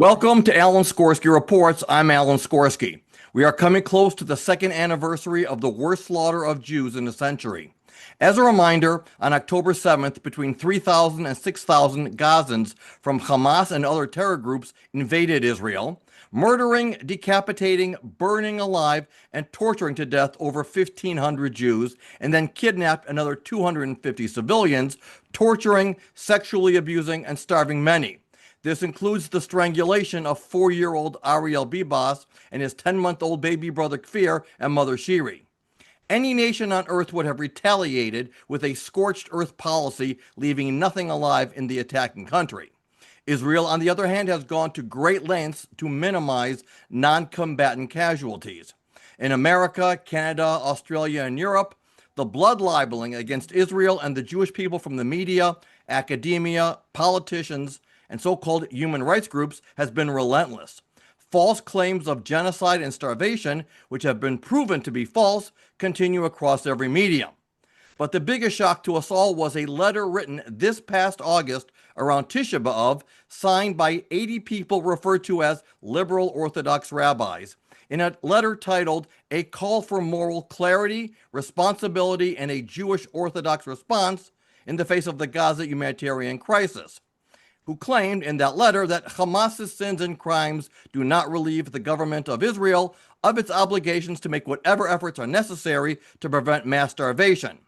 Welcome to Alan Skorski Reports. I'm Alan Skorski. We are coming close to the second anniversary of the worst slaughter of Jews in a century. As a reminder, on October 7th, between 3,000 and 6,000 Gazans from Hamas and other terror groups invaded Israel, murdering, decapitating, burning alive, and torturing to death over 1,500 Jews, and then kidnapped another 250 civilians, torturing, sexually abusing, and starving many. This includes the strangulation of 4-year-old Ariel Bibas and his 10-month-old baby brother Kfir and mother Shiri. Any nation on earth would have retaliated with a scorched earth policy, leaving nothing alive in the attacking country. Israel, on the other hand, has gone to great lengths to minimize non-combatant casualties. In America, Canada, Australia, and Europe, the blood libeling against Israel and the Jewish people from the media, academia, politicians, and so-called human rights groups has been relentless. False claims of genocide and starvation, which have been proven to be false, continue across every medium. But the biggest shock to us all was a letter written this past August around Tisha B'Av, signed by 80 people referred to as liberal Orthodox rabbis, in a letter titled "A Call for Moral Clarity, Responsibility, and a Jewish Orthodox Response in the Face of the Gaza Humanitarian Crisis," who claimed in that letter that Hamas's sins and crimes do not relieve the government of Israel of its obligations to make whatever efforts are necessary to prevent mass starvation.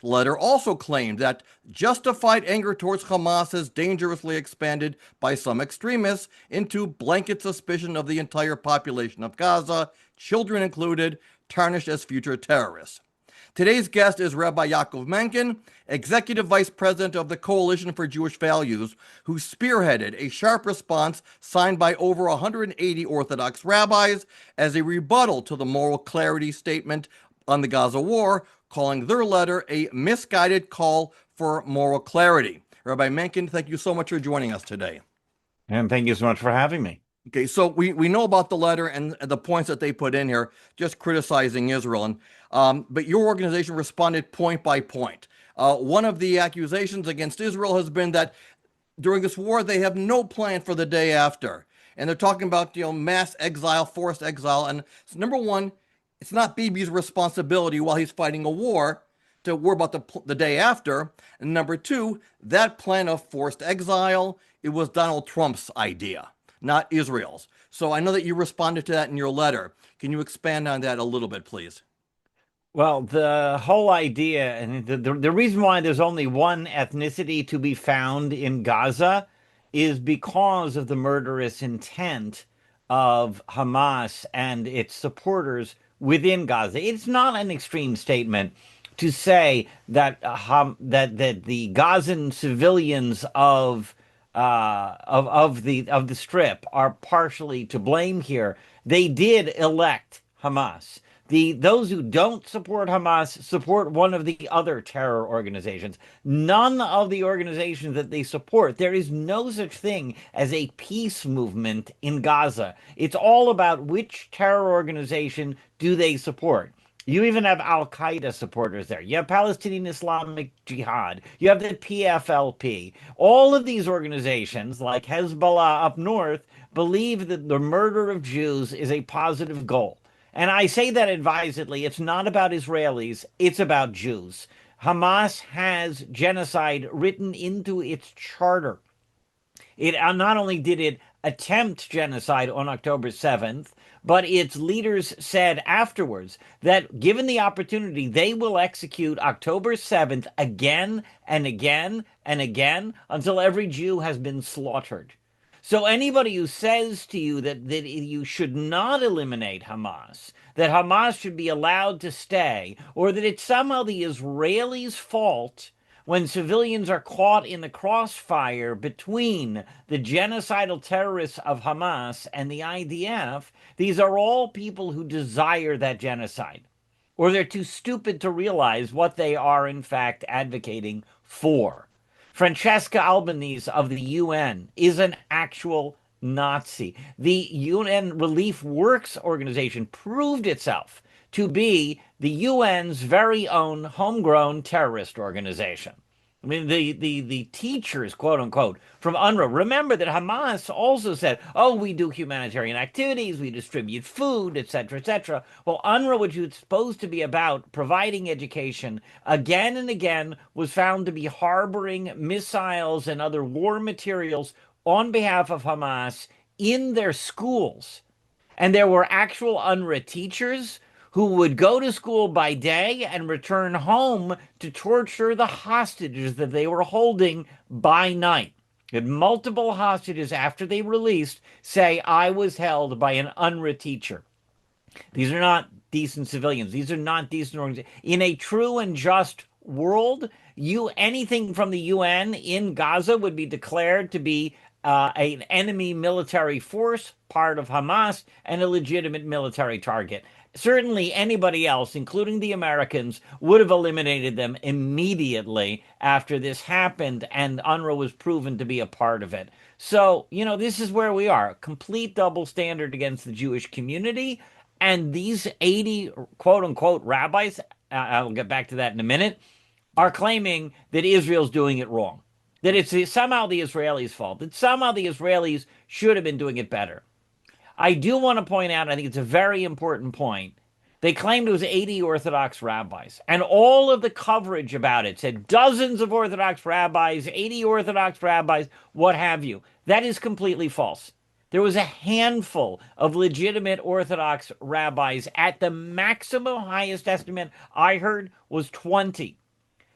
The letter also claimed that justified anger towards Hamas has dangerously expanded by some extremists into blanket suspicion of the entire population of Gaza, children included, tarnished as future terrorists. Today's guest is Rabbi Yaakov Menken, Executive Vice President of the Coalition for Jewish Values, who spearheaded a sharp response signed by over 180 Orthodox rabbis as a rebuttal to the moral clarity statement on the Gaza war, calling their letter a misguided call for moral clarity. Rabbi Menken, thank you so much for joining us today. And thank you so much for having me. Okay, so we know about the letter and the points that they put in here, just criticizing Israel. But your organization responded point by point. One of the accusations against Israel has been that during this war, they have no plan for the day after. And they're talking about, mass exile, forced exile. And so number one, it's not Bibi's responsibility while he's fighting a war to worry about the day after. And number two, that plan of forced exile, it was Donald Trump's idea, not Israel's. So I know that you responded to that in your letter. Can you expand on that a little bit, please? Well, the whole idea, and the reason why there's only one ethnicity to be found in Gaza is because of the murderous intent of Hamas and its supporters within Gaza. It's not an extreme statement to say that that the Gazan civilians of the Strip are partially to blame here. They did elect Hamas. Those who don't support Hamas support one of the other terror organizations. None of the organizations that they support, there is no such thing as a peace movement in Gaza. It's all about which terror organization do they support. You even have Al-Qaeda supporters there. You have Palestinian Islamic Jihad. You have the PFLP. All of these organizations, like Hezbollah up north, believe that the murder of Jews is a positive goal. And I say that advisedly. It's not about Israelis. It's about Jews. Hamas has genocide written into its charter. It not only did it attempt genocide on October 7th, but its leaders said afterwards that given the opportunity, they will execute October 7th again and again and again until every Jew has been slaughtered. So anybody who says to you that you should not eliminate Hamas, that Hamas should be allowed to stay, or that it's somehow the Israelis' fault when civilians are caught in the crossfire between the genocidal terrorists of Hamas and the IDF, these are all people who desire that genocide, or they're too stupid to realize what they are in fact advocating for. Francesca Albanese of the UN is an actual Nazi. The UN Relief Works Organization proved itself to be the UN's very own homegrown terrorist organization. I mean, the teachers, quote unquote, from UNRWA. Remember that Hamas also said, "Oh, we do humanitarian activities, we distribute food, etc., etc." Well, UNRWA, which was supposed to be about providing education, again and again was found to be harboring missiles and other war materials on behalf of Hamas in their schools. And there were actual UNRWA teachers who would go to school by day and return home to torture the hostages that they were holding by night. And multiple hostages, after they released, say, "I was held by an UNRWA teacher." These are not decent civilians. These are not decent organizations. In a true and just world, anything from the UN in Gaza would be declared to be an enemy military force, part of Hamas, and a legitimate military target. Certainly, anybody else, including the Americans, would have eliminated them immediately after this happened, and UNRWA was proven to be a part of it. So, this is where we are. Complete double standard against the Jewish community. And these 80 quote unquote rabbis, I'll get back to that in a minute, are claiming that Israel's doing it wrong, that it's somehow the Israelis' fault, that somehow the Israelis should have been doing it better. I do want to point out, I think it's a very important point. They claimed it was 80 Orthodox rabbis, and all of the coverage about it said dozens of Orthodox rabbis, 80 Orthodox rabbis, what have you. That is completely false. There was a handful of legitimate Orthodox rabbis. At the maximum highest estimate I heard was 20.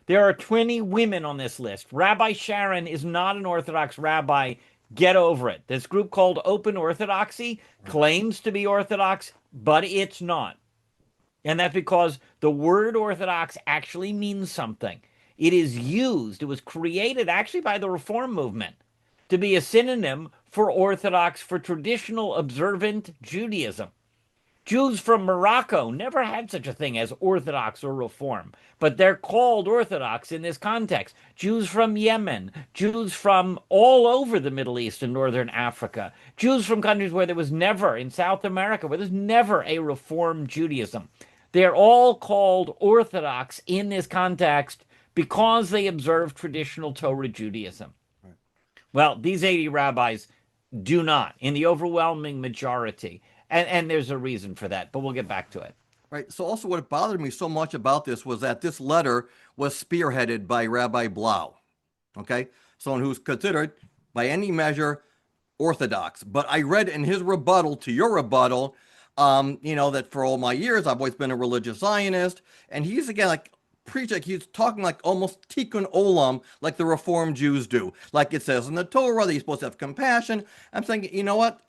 There are 20 women on this list. Rabbi Sharon is not an Orthodox rabbi. Get over it. This group called Open Orthodoxy claims to be Orthodox, but it's not. And that's because the word Orthodox actually means something. It is used, it was created actually by the Reform movement to be a synonym for Orthodox, for traditional observant Judaism. Jews from Morocco never had such a thing as Orthodox or Reform, but they're called Orthodox in this context. Jews from Yemen, Jews from all over the Middle East and Northern Africa, Jews from countries where there was never, in South America, where there's never a Reform Judaism. They're all called Orthodox in this context because they observe traditional Torah Judaism. Right. Well, these 80 rabbis do not, in the overwhelming majority. And there's a reason for that, but we'll get back to it. Right. So also what bothered me so much about this was that this letter was spearheaded by Rabbi Blau, okay? Someone who's considered, by any measure, Orthodox. But I read in his rebuttal to your rebuttal, that for all my years, I've always been a religious Zionist. And he's, again, he's talking like almost tikkun olam, like the Reform Jews do. Like it says in the Torah, that you're supposed to have compassion. I'm saying, you know what?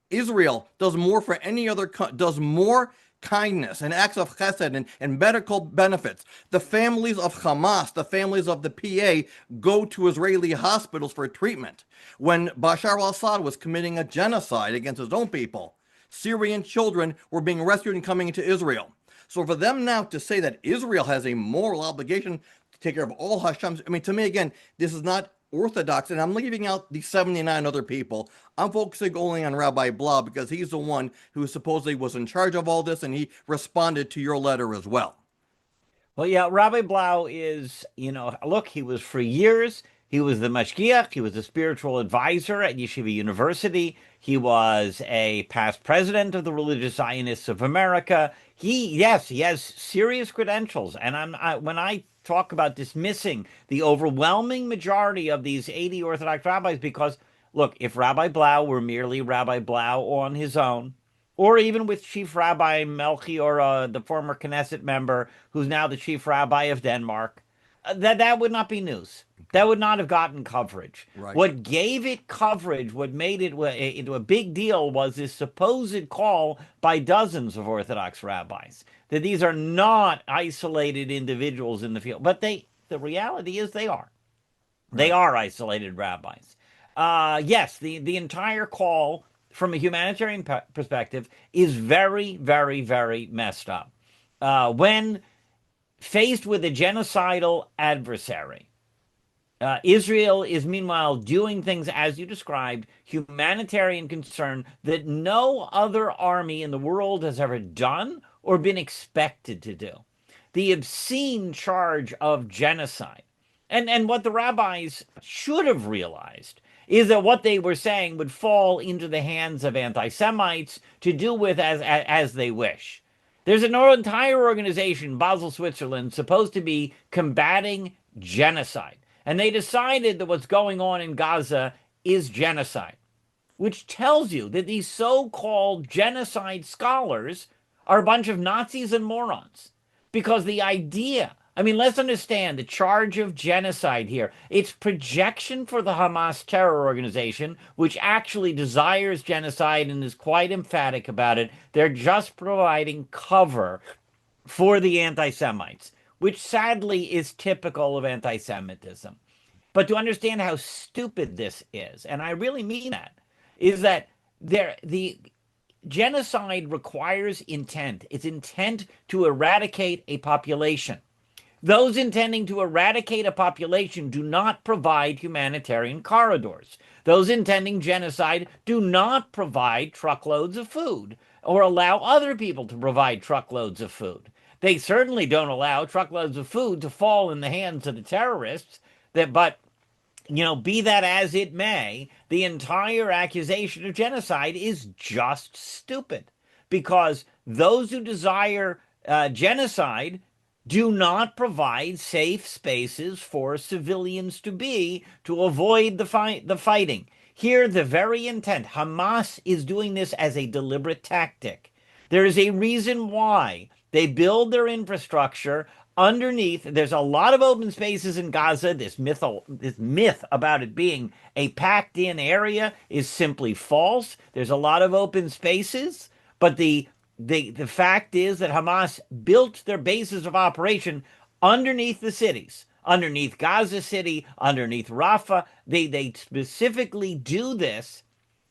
Israel does more for any other, does more kindness and acts of chesed and medical benefits. The families of Hamas, the families of the PA go to Israeli hospitals for treatment. When Bashar al-Assad was committing a genocide against his own people, Syrian children were being rescued and coming into Israel. So for them now to say that Israel has a moral obligation to take care of all Hashem's, I mean, to me, again, this is not Orthodox, and I'm leaving out the 79 other people. I'm focusing only on Rabbi Blau because he's the one who supposedly was in charge of all this, and he responded to your letter as well. Well, yeah, Rabbi Blau is, look, he was for years, he was the mashgiach, he was the spiritual advisor at Yeshiva University, he was a past president of the Religious Zionists of America. He has serious credentials, and when I talk about dismissing the overwhelming majority of these 80 Orthodox rabbis, because, look, if Rabbi Blau were merely Rabbi Blau on his own, or even with Chief Rabbi Melchior, the former Knesset member, who's now the Chief Rabbi of Denmark, that would not be news. That would not have gotten coverage. Right. What gave it coverage, what made it into a big deal, was this supposed call by dozens of Orthodox rabbis that these are not isolated individuals in the field. But the reality is they are. Right. They are isolated rabbis. Yes, the entire call from a humanitarian perspective is very, very, very messed up. When faced with a genocidal adversary, Israel is meanwhile doing things, as you described, humanitarian concern that no other army in the world has ever done or been expected to do. The obscene charge of genocide And what the rabbis should have realized is that what they were saying would fall into the hands of anti-Semites to do with as they wish. There's an entire organization, Basel, Switzerland, supposed to be combating genocide. And they decided that what's going on in Gaza is genocide, which tells you that these so-called genocide scholars are a bunch of Nazis and morons. Because the idea, I mean, let's understand the charge of genocide here. It's projection for the Hamas terror organization, which actually desires genocide and is quite emphatic about it. They're just providing cover for the anti-Semites, which sadly is typical of anti-Semitism. But to understand how stupid this is, and I really mean that, is that the genocide requires intent. It's intent to eradicate a population. Those intending to eradicate a population do not provide humanitarian corridors. Those intending genocide do not provide truckloads of food or allow other people to provide truckloads of food. They certainly don't allow truckloads of food to fall in the hands of the terrorists. But be that as it may, the entire accusation of genocide is just stupid because those who desire genocide do not provide safe spaces for civilians to avoid the fighting. Here, the very intent, Hamas is doing this as a deliberate tactic. There is a reason why they build their infrastructure underneath. There's a lot of open spaces in Gaza. This myth about it being a packed-in area is simply false. There's a lot of open spaces, but the fact is that Hamas built their bases of operation underneath the cities, underneath Gaza City, underneath Rafah. They specifically do this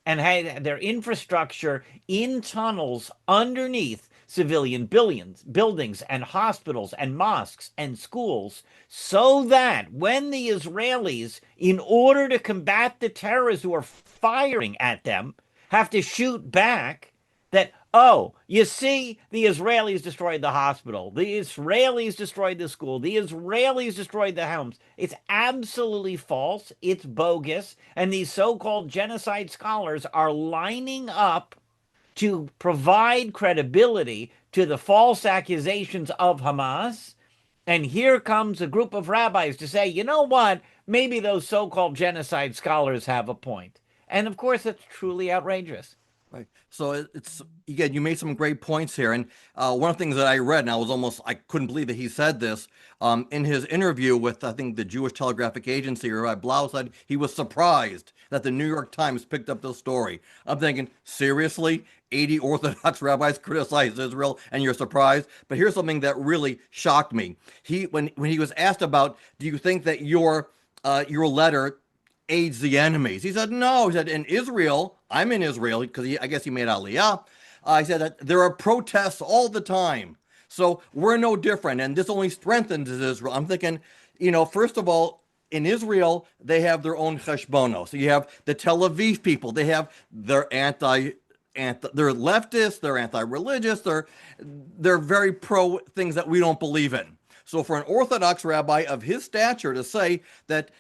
and had their infrastructure in tunnels underneath civilian buildings and hospitals and mosques and schools, so that when the Israelis, in order to combat the terrorists who are firing at them, have to shoot back, that, oh, you see, the Israelis destroyed the hospital, the Israelis destroyed the school, the Israelis destroyed the homes. It's absolutely false. It's bogus. And these so-called genocide scholars are lining up to provide credibility to the false accusations of Hamas. And here comes a group of rabbis to say, you know what, maybe those so-called genocide scholars have a point. And of course, that's truly outrageous. Right. So it's, again, you made some great points here. And one of the things that I read, and I couldn't believe that he said this, in his interview with, I think, the Jewish Telegraphic Agency, Rabbi Blau said he was surprised that the New York Times picked up this story. I'm thinking, seriously? 80 Orthodox rabbis criticize Israel and you're surprised? But here's something that really shocked me. When he was asked about, do you think that your letter aids the enemies? He said, no. He said, in Israel, I'm in Israel, because I guess he made Aliyah. He said that there are protests all the time. So we're no different, and this only strengthens Israel. I'm thinking, first of all, in Israel, they have their own cheshbono. So you have the Tel Aviv people. They have their they're leftist, they're anti-religious, they're very pro things that we don't believe in. So for an Orthodox rabbi of his stature to say that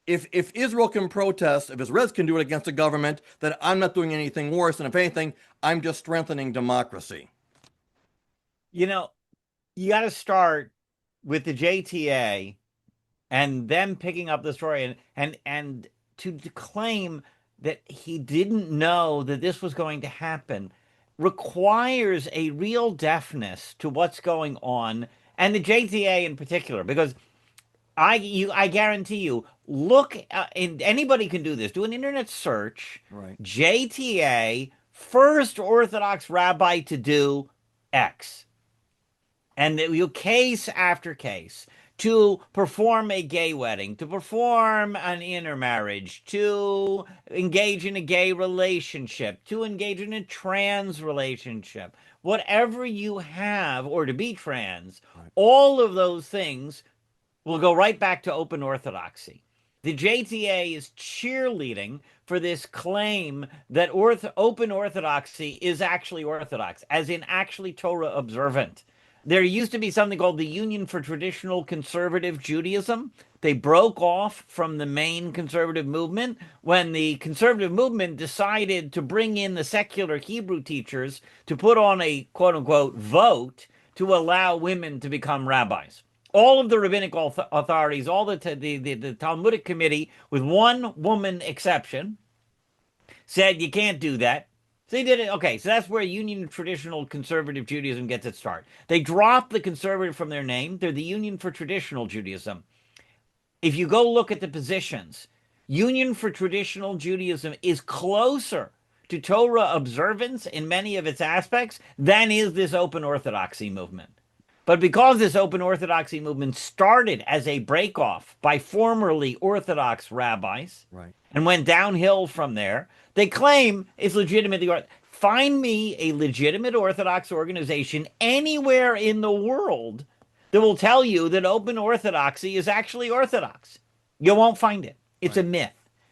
if Israel can protest, if Israelis can do it against the government, that I'm not doing anything worse, and if anything, I'm just strengthening democracy. You got to start with the JTA and them picking up the story and to claim that he didn't know that this was going to happen requires a real deafness to what's going on, and the JTA in particular, because I guarantee you, look, and anybody can do this. Do an internet search. Right. JTA, first Orthodox rabbi to do X. And you case after case, to perform a gay wedding, to perform an intermarriage, to engage in a gay relationship, to engage in a trans relationship, whatever you have, or to be trans, right. All of those things will go right back to open orthodoxy. The JTA is cheerleading for this claim that open orthodoxy is actually orthodox, as in actually Torah observant. There used to be something called the Union for Traditional Conservative Judaism. They broke off from the main conservative movement when the conservative movement decided to bring in the secular Hebrew teachers to put on a quote unquote vote to allow women to become rabbis. All of the rabbinical authorities, all the Talmudic committee, with one woman exception, said you can't do that. So they did it. Okay, so that's where Union of Traditional Conservative Judaism gets its start. They dropped the conservative from their name. They're the Union for Traditional Judaism. If you go look at the positions, Union for Traditional Judaism is closer to Torah observance in many of its aspects than is this Open Orthodoxy movement. But because this Open Orthodoxy movement started as a breakoff by formerly Orthodox rabbis, Right. and went downhill from there, they claim it's legitimately. Find me a legitimate Orthodox organization anywhere in the world that will tell you that Open Orthodoxy is actually Orthodox. You won't find it. It's a myth.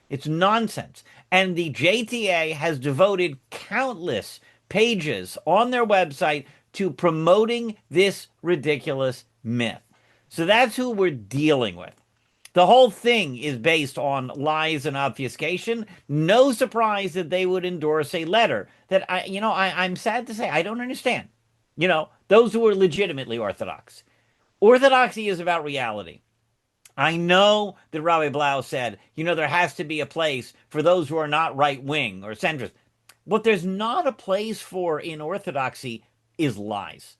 It's nonsense. And the JTA has devoted countless pages on their website to promoting this ridiculous myth. So that's who we're dealing with. The whole thing is based on lies and obfuscation. No surprise that they would endorse a letter that I'm sad to say I don't understand. Those who are legitimately Orthodox. Orthodoxy is about reality. I know that Rabbi Blau said, there has to be a place for those who are not right wing or centrist. What there's not a place for in Orthodoxy is lies.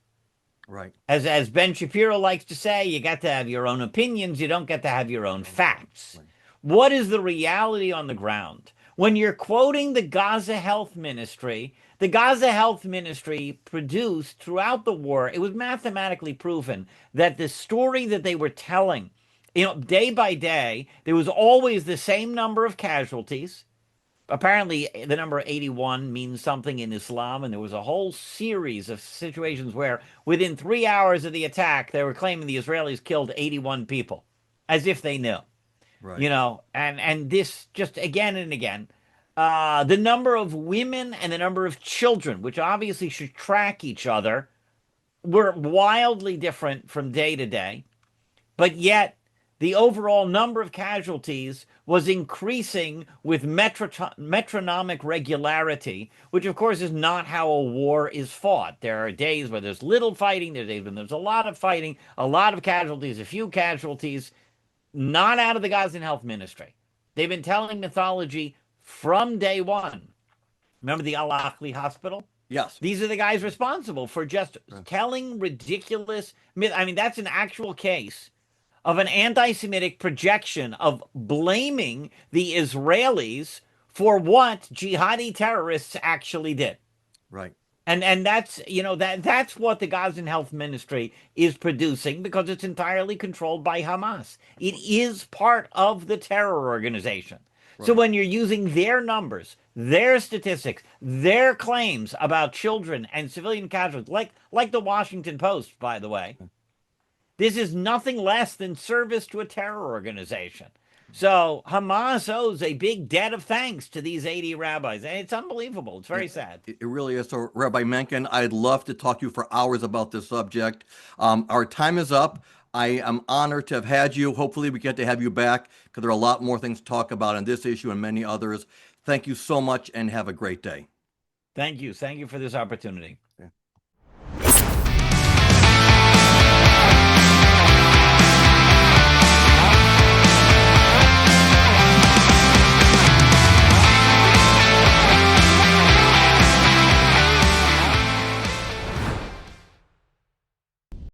Right. As Ben Shapiro likes to say, you got to have your own opinions. You don't get to have your own facts. Right. What is the reality on the ground? When you're quoting the Gaza Health Ministry, the Gaza Health Ministry produced throughout the war, it was mathematically proven that the story that they were telling, day by day, there was always the same number of casualties. Apparently, the number 81 means something in Islam, and there was a whole series of situations where within 3 hours of the attack, they were claiming the Israelis killed 81 people, as if they knew. Right. And this just again and again, the number of women and the number of children, which obviously should track each other, were wildly different from day to day, but yet the overall number of casualties was increasing with metronomic regularity, which of course is not how a war is fought. There are days where there's little fighting, there's days when there's a lot of fighting, a lot of casualties, a few casualties, not out of the Gaza Health Ministry. They've been telling mythology from day one. Remember the Al Ahli Hospital? Yes. These are the guys responsible for just telling ridiculous myth. I mean, that's an actual case of an anti-Semitic projection of blaming the Israelis for what jihadi terrorists actually did. Right. And that's that's what the Gaza Health Ministry is producing because it's entirely controlled by Hamas. It is part of the terror organization. Right. So when you're using their numbers, their statistics, their claims about children and civilian casualties, like the Washington Post, by the way, this is nothing less than service to a terror organization. So Hamas owes a big debt of thanks to these 80 rabbis. And it's unbelievable. It's very sad. It really is. So, Rabbi Menken, I'd love to talk to you for hours about this subject. Our time is up. I am honored to have had you. Hopefully we get to have you back because there are a lot more things to talk about on this issue and many others. Thank you so much and have a great day. Thank you. Thank you for this opportunity.